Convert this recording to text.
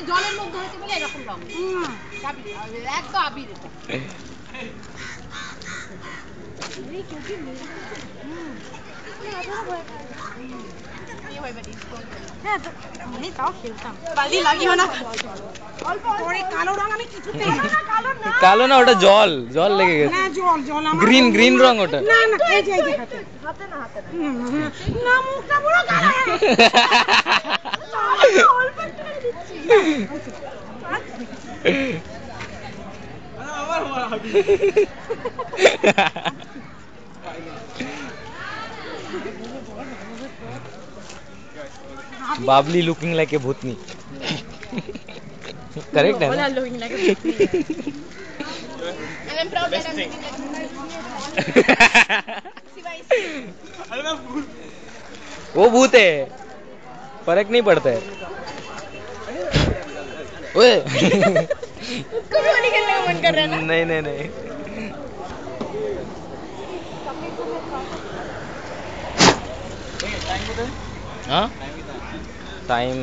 জলের মধ্যে হয়েছে বলে এরকম রং একদম আবির কালো না, ওটা জল জল লেগে গেছে। গ্রিন গ্রিন রং ওটা। Babli looking like a bhutni. Correct है ना? looking like a bhutni. And I'm proud that I'm looking like a bhutni. वो भूत है, फर्क नहीं पड़ता है। ओए उसको भी होली खेलने का मन कर रहा है ना? नहीं नहीं नहीं। हाँ टाइम